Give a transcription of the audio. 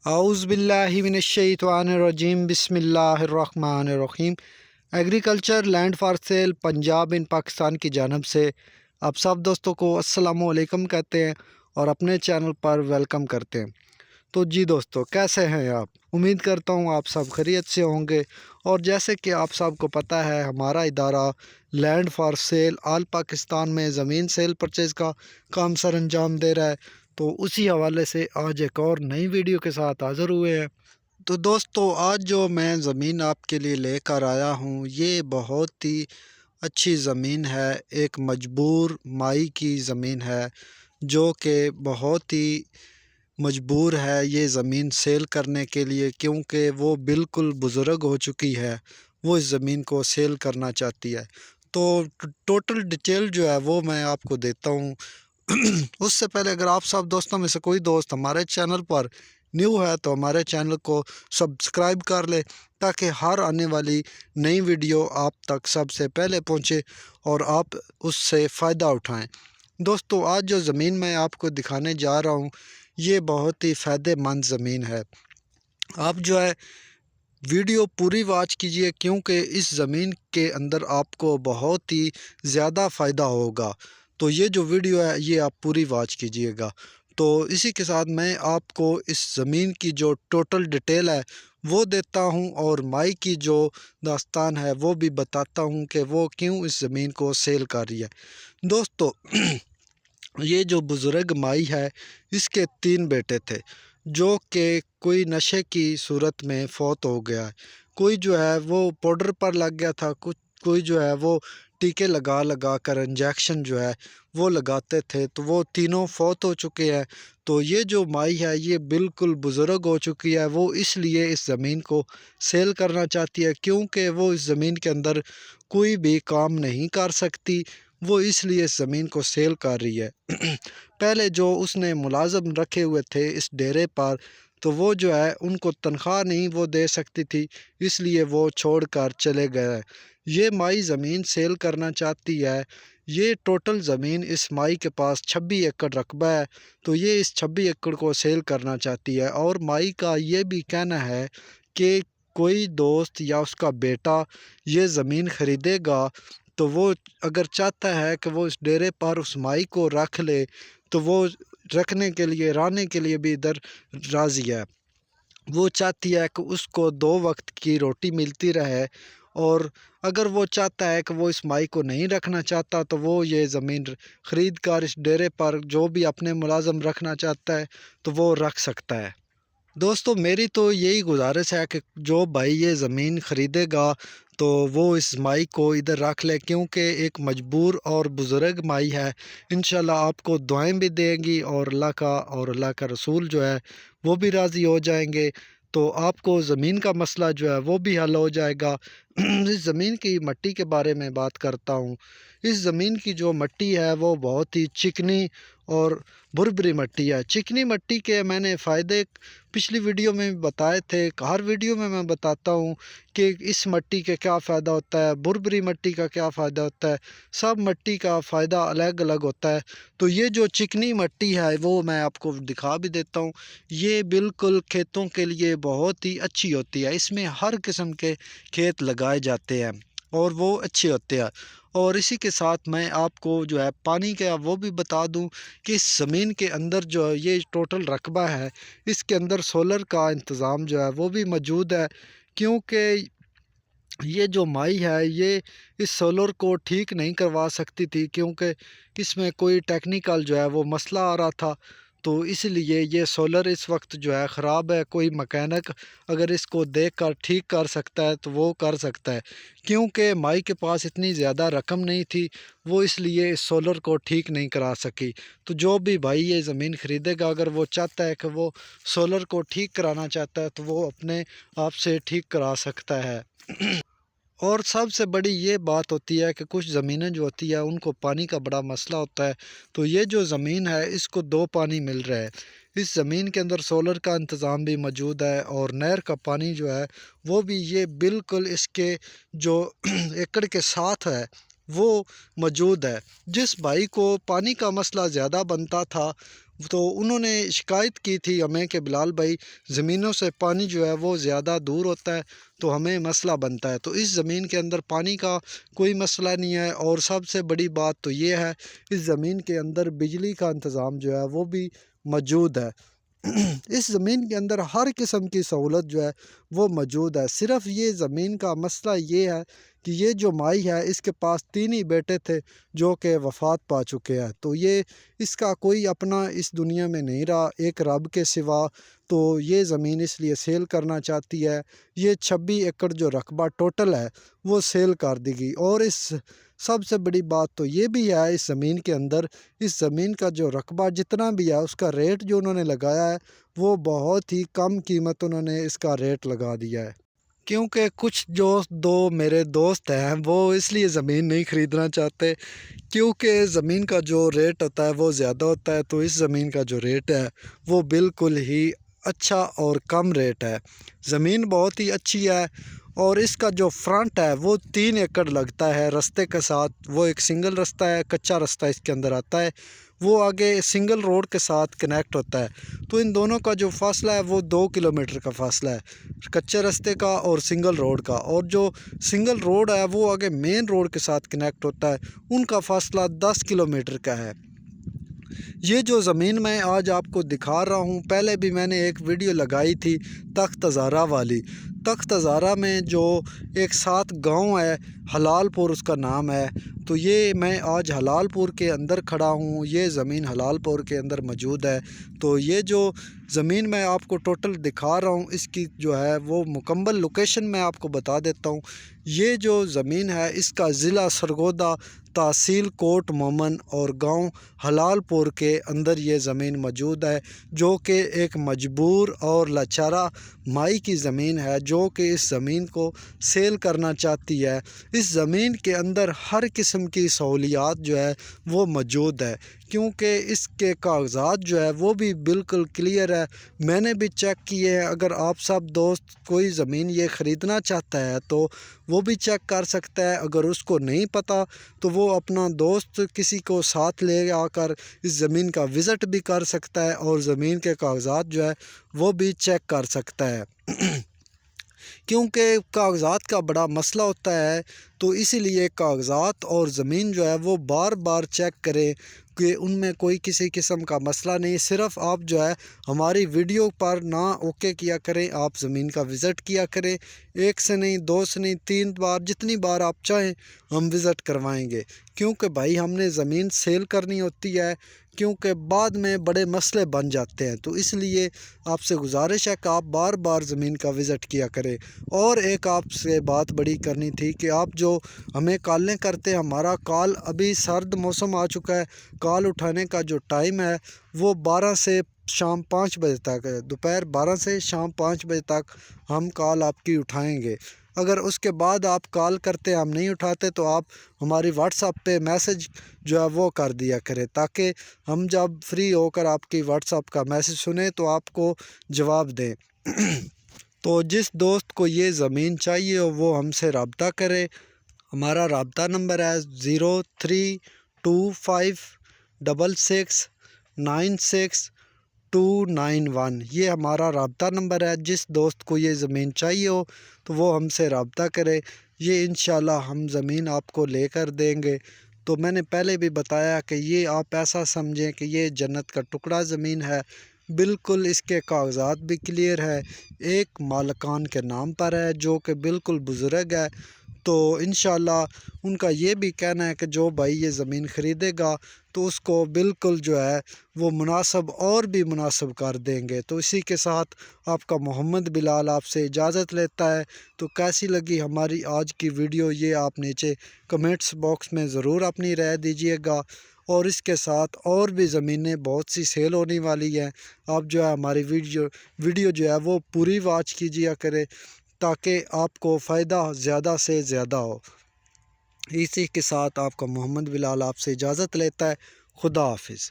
اعوذ باللہ من الشیطان الرجیم بسم اللہ الرحمن الرحیم۔ Agriculture land for sale Punjab in Pakistan کی جانب سے آپ سب دوستوں کو السلام علیکم کہتے ہیں اور اپنے چینل پر ویلکم کرتے ہیں۔ تو جی دوستو، کیسے ہیں آپ؟ امید کرتا ہوں آپ سب خیریت سے ہوں گے، اور جیسے کہ آپ سب کو پتہ ہے ہمارا ادارہ لینڈ فار سیل آل پاکستان میں زمین سیل پرچیز کا کام سر انجام دے رہا ہے، تو اسی حوالے سے آج ایک اور نئی ویڈیو کے ساتھ حاضر ہوئے ہیں۔ تو دوستو، آج جو میں زمین آپ کے لیے لے کر آیا ہوں یہ بہت ہی اچھی زمین ہے، ایک مجبور مائی کی زمین ہے جو کہ بہت ہی مجبور ہے یہ زمین سیل کرنے کے لیے، کیونکہ وہ بالکل بزرگ ہو چکی ہے، وہ اس زمین کو سیل کرنا چاہتی ہے۔ تو ٹوٹل ڈیٹیل جو ہے وہ میں آپ کو دیتا ہوں۔ اس سے پہلے اگر آپ سب دوستوں میں سے کوئی دوست ہمارے چینل پر نیو ہے تو ہمارے چینل کو سبسکرائب کر لے، تاکہ ہر آنے والی نئی ویڈیو آپ تک سب سے پہلے پہنچے اور آپ اس سے فائدہ اٹھائیں۔ دوستو، آج جو زمین میں آپ کو دکھانے جا رہا ہوں یہ بہت ہی فائدہ مند زمین ہے۔ آپ جو ہے ویڈیو پوری واچ کیجئے، کیونکہ اس زمین کے اندر آپ کو بہت ہی زیادہ فائدہ ہوگا۔ تو یہ جو ویڈیو ہے یہ آپ پوری واچ کیجئے گا۔ تو اسی کے ساتھ میں آپ کو اس زمین کی جو ٹوٹل ڈیٹیل ہے وہ دیتا ہوں، اور مائی کی جو داستان ہے وہ بھی بتاتا ہوں کہ وہ کیوں اس زمین کو سیل کر رہی ہے۔ دوستو، یہ جو بزرگ مائی ہے اس کے 3 بیٹے تھے، جو کہ کوئی نشے کی صورت میں فوت ہو گیا ہے۔ کوئی جو ہے وہ پاؤڈر پر لگ گیا تھا، کوئی جو ہے وہ ٹیکے لگا کر انجیکشن جو ہے وہ لگاتے تھے، تو وہ تینوں فوت ہو چکے ہیں۔ تو یہ جو مائی ہے یہ بالکل بزرگ ہو چکی ہے، وہ اس لیے اس زمین کو سیل کرنا چاہتی ہے، کیونکہ وہ اس زمین کے اندر کوئی بھی کام نہیں کر سکتی، وہ اس لیے اس زمین کو سیل کر رہی ہے۔ پہلے جو اس نے ملازم رکھے ہوئے تھے اس ڈیرے پر، تو وہ جو ہے ان کو تنخواہ نہیں وہ دے سکتی تھی، اس لیے وہ چھوڑ کر چلے گئے۔ یہ مائی زمین سیل کرنا چاہتی ہے۔ یہ ٹوٹل زمین اس مائی کے پاس 26 ایکڑ رقبہ ہے، تو یہ اس 26 ایکڑ کو سیل کرنا چاہتی ہے۔ اور مائی کا یہ بھی کہنا ہے کہ کوئی دوست یا اس کا بیٹا یہ زمین خریدے گا تو وہ اگر چاہتا ہے کہ وہ اس ڈیرے پر اس مائی کو رکھ لے، تو وہ رکھنے کے لیے رہنے کے لیے بھی ادھر راضی ہے۔ وہ چاہتی ہے کہ اس کو 2 وقت کی روٹی ملتی رہے، اور اگر وہ چاہتا ہے کہ وہ اس مائی کو نہیں رکھنا چاہتا تو وہ یہ زمین خرید کر اس ڈیرے پر جو بھی اپنے ملازم رکھنا چاہتا ہے تو وہ رکھ سکتا ہے۔ دوستو، میری تو یہی گزارش ہے کہ جو بھائی یہ زمین خریدے گا تو وہ اس مائی کو ادھر رکھ لے، کیونکہ ایک مجبور اور بزرگ مائی ہے۔ انشاءاللہ آپ کو دعائیں بھی دیں گی، اور اللہ کا رسول جو ہے وہ بھی راضی ہو جائیں گے، تو آپ کو زمین کا مسئلہ جو ہے وہ بھی حل ہو جائے گا۔ اس زمین کی مٹی کے بارے میں بات کرتا ہوں۔ اس زمین کی جو مٹی ہے وہ بہت ہی چکنی اور بھربھری مٹی ہے۔ چکنی مٹی کے میں نے فائدے پچھلی ویڈیو میں بھی بتائے تھے، ہر ویڈیو میں بتاتا ہوں کہ اس مٹی کے کیا فائدہ ہوتا ہے، بھربھری مٹی کا کیا فائدہ ہوتا ہے، سب مٹی کا فائدہ الگ الگ ہوتا ہے۔ تو یہ جو چکنی مٹی ہے وہ میں آپ کو دکھا بھی دیتا ہوں۔ یہ بالکل کھیتوں کے لیے بہت ہی اچھی ہوتی ہے، اس میں ہر قسم کے کھیت لگائے جاتے ہیں اور وہ اچھے ہوتے ہیں۔ اور اسی کے ساتھ میں آپ کو جو ہے پانی کا وہ بھی بتا دوں کہ اس زمین کے اندر جو یہ ٹوٹل رقبہ ہے اس کے اندر سولر کا انتظام جو ہے وہ بھی موجود ہے، کیونکہ یہ جو مائی ہے یہ اس سولر کو ٹھیک نہیں کروا سکتی تھی، کیونکہ اس میں کوئی ٹیکنیکل جو ہے وہ مسئلہ آ رہا تھا، تو اس لیے یہ سولر اس وقت جو ہے خراب ہے۔ کوئی مکینک اگر اس کو دیکھ کر ٹھیک کر سکتا ہے تو وہ کر سکتا ہے، کیونکہ مائی کے پاس اتنی زیادہ رقم نہیں تھی، وہ اس لیے اس سولر کو ٹھیک نہیں کرا سکی۔ تو جو بھی بھائی یہ زمین خریدے گا، اگر وہ چاہتا ہے کہ وہ سولر کو ٹھیک کرانا چاہتا ہے تو وہ اپنے آپ سے ٹھیک کرا سکتا ہے۔ اور سب سے بڑی یہ بات ہوتی ہے کہ کچھ زمینیں جو ہوتی ہیں ان کو پانی کا بڑا مسئلہ ہوتا ہے، تو یہ جو زمین ہے اس کو 2 پانی مل رہا ہے۔ اس زمین کے اندر سولر کا انتظام بھی موجود ہے، اور نہر کا پانی جو ہے وہ بھی یہ بالکل اس کے جو ایکڑ کے ساتھ ہے وہ موجود ہے۔ جس بھائی کو پانی کا مسئلہ زیادہ بنتا تھا تو انہوں نے شکایت کی تھی ہمیں کہ بلال بھائی زمینوں سے پانی جو ہے وہ زیادہ دور ہوتا ہے تو ہمیں مسئلہ بنتا ہے۔ تو اس زمین کے اندر پانی کا کوئی مسئلہ نہیں ہے، اور سب سے بڑی بات تو یہ ہے اس زمین کے اندر بجلی کا انتظام جو ہے وہ بھی موجود ہے۔ اس زمین کے اندر ہر قسم کی سہولت جو ہے وہ موجود ہے۔ صرف یہ زمین کا مسئلہ یہ ہے کہ یہ جو مائی ہے اس کے پاس 3 ہی بیٹے تھے جو کہ وفات پا چکے ہیں، تو یہ اس کا کوئی اپنا اس دنیا میں نہیں رہا ایک رب کے سوا، تو یہ زمین اس لیے سیل کرنا چاہتی ہے۔ یہ 26 ایکڑ جو رقبہ ٹوٹل ہے وہ سیل کر دی گئی، اور اس سب سے بڑی بات تو یہ بھی ہے اس زمین کے اندر اس زمین کا جو رقبہ جتنا بھی ہے اس کا ریٹ جو انہوں نے لگایا ہے وہ بہت ہی کم قیمت انہوں نے اس کا ریٹ لگا دیا ہے، کیونکہ کچھ جو میرے دوست ہیں وہ اس لیے زمین نہیں خریدنا چاہتے کیونکہ زمین کا جو ریٹ ہوتا ہے وہ زیادہ ہوتا ہے۔ تو اس زمین کا جو ریٹ ہے وہ بالکل ہی اچھا اور کم ریٹ ہے۔ زمین بہت ہی اچھی ہے، اور اس کا جو فرنٹ ہے وہ 3 ایکڑ لگتا ہے رستے کے ساتھ۔ وہ ایک سنگل رستہ ہے، کچا رستہ اس کے اندر آتا ہے، وہ آگے سنگل روڈ کے ساتھ کنیکٹ ہوتا ہے۔ تو ان دونوں کا جو فاصلہ ہے وہ 2 کلومیٹر کا فاصلہ ہے، کچے رستے کا اور سنگل روڈ کا، اور جو سنگل روڈ ہے وہ آگے مین روڈ کے ساتھ کنیکٹ ہوتا ہے، ان کا فاصلہ 10 کلومیٹر کا ہے۔ یہ جو زمین میں آج آپ کو دکھا رہا ہوں، پہلے بھی میں نے ایک ویڈیو لگائی تھی تخت ہزارہ والی۔ تخت ہزارہ میں جو ایک 7 گاؤں ہے، حلال پور اس کا نام ہے، تو یہ میں آج حلال پور کے اندر کھڑا ہوں۔ یہ زمین حلال پور کے اندر موجود ہے۔ تو یہ جو زمین میں آپ کو ٹوٹل دکھا رہا ہوں اس کی جو ہے وہ مکمل لوکیشن میں آپ کو بتا دیتا ہوں۔ یہ جو زمین ہے اس کا ضلع سرگودا، تحصیل کوٹ مومن اور گاؤں حلال پور کے اندر یہ زمین موجود ہے، جو کہ ایک مجبور اور لاچارہ مائی کی زمین ہے جو کہ اس زمین کو سیل کرنا چاہتی ہے۔ اس زمین کے اندر ہر قسم کی سہولیات جو ہے وہ موجود ہے، کیونکہ اس کے کاغذات جو ہے وہ بھی بالکل کلیئر ہے، میں نے بھی چیک کیے ہیں۔ اگر آپ سب دوست کوئی زمین یہ خریدنا چاہتا ہے تو وہ بھی چیک کر سکتا ہے، اگر اس کو نہیں پتہ تو وہ اپنا دوست کسی کو ساتھ لے آ کر اس زمین کا وزٹ بھی کر سکتا ہے، اور زمین کے کاغذات جو ہے وہ بھی چیک کر سکتا ہے۔ کیونکہ کاغذات کا بڑا مسئلہ ہوتا ہے، تو اسی لیے کاغذات اور زمین جو ہے وہ بار بار چیک کریں کہ ان میں کوئی کسی قسم کا مسئلہ نہیں۔ صرف آپ جو ہے ہماری ویڈیو پر نہ اوکے کیا کریں، آپ زمین کا وزٹ کیا کریں، 1 سے نہیں، 2 سے نہیں، 3 بار، جتنی بار آپ چاہیں ہم وزٹ کروائیں گے، کیونکہ بھائی ہم نے زمین سیل کرنی ہوتی ہے، کیونکہ بعد میں بڑے مسئلے بن جاتے ہیں۔ تو اس لیے آپ سے گزارش ہے کہ آپ بار بار زمین کا وزٹ کیا کریں۔ اور ایک آپ سے بات بڑی کرنی تھی کہ آپ جو ہمیں کالیں کرتے ہیں، ہمارا کال ابھی سرد موسم آ چکا ہے، کال اٹھانے کا جو ٹائم ہے وہ 12 سے شام 5 بجے تک ہے، دوپہر 12 سے شام 5 بجے تک ہم کال آپ کی اٹھائیں گے۔ اگر اس کے بعد آپ کال کرتے ہم نہیں اٹھاتے تو آپ ہماری واٹس ایپ پہ میسج جو ہے وہ کر دیا کریں، تاکہ ہم جب فری ہو کر آپ کی واٹس ایپ کا میسج سنیں تو آپ کو جواب دیں۔ تو جس دوست کو یہ زمین چاہیے ہو وہ ہم سے رابطہ کرے۔ ہمارا رابطہ نمبر ہے 0325669691، یہ ہمارا رابطہ نمبر ہے۔ جس دوست کو یہ زمین چاہیے ہو تو وہ ہم سے رابطہ کرے، یہ انشاءاللہ ہم زمین آپ کو لے کر دیں گے۔ تو میں نے پہلے بھی بتایا کہ یہ آپ ایسا سمجھیں کہ یہ جنت کا ٹکڑا زمین ہے، بالکل اس کے کاغذات بھی کلیئر ہے، ایک مالکان کے نام پر ہے جو کہ بالکل بزرگ ہے۔ تو انشاءاللہ ان کا یہ بھی کہنا ہے کہ جو بھائی یہ زمین خریدے گا تو اس کو بالکل جو ہے وہ مناسب اور بھی مناسب کر دیں گے۔ تو اسی کے ساتھ آپ کا محمد بلال آپ سے اجازت لیتا ہے۔ تو کیسی لگی ہماری آج کی ویڈیو یہ آپ نیچے کمنٹس باکس میں ضرور اپنی رائے دیجیے گا، اور اس کے ساتھ اور بھی زمینیں بہت سی سیل ہونے والی ہیں، آپ جو ہے ہماری ویڈیو جو ہے وہ پوری واچ کیجیے کرے تاکہ آپ کو فائدہ زیادہ سے زیادہ ہو۔ اسی کے ساتھ آپ کا محمد بلال آپ سے اجازت لیتا ہے۔ خدا حافظ۔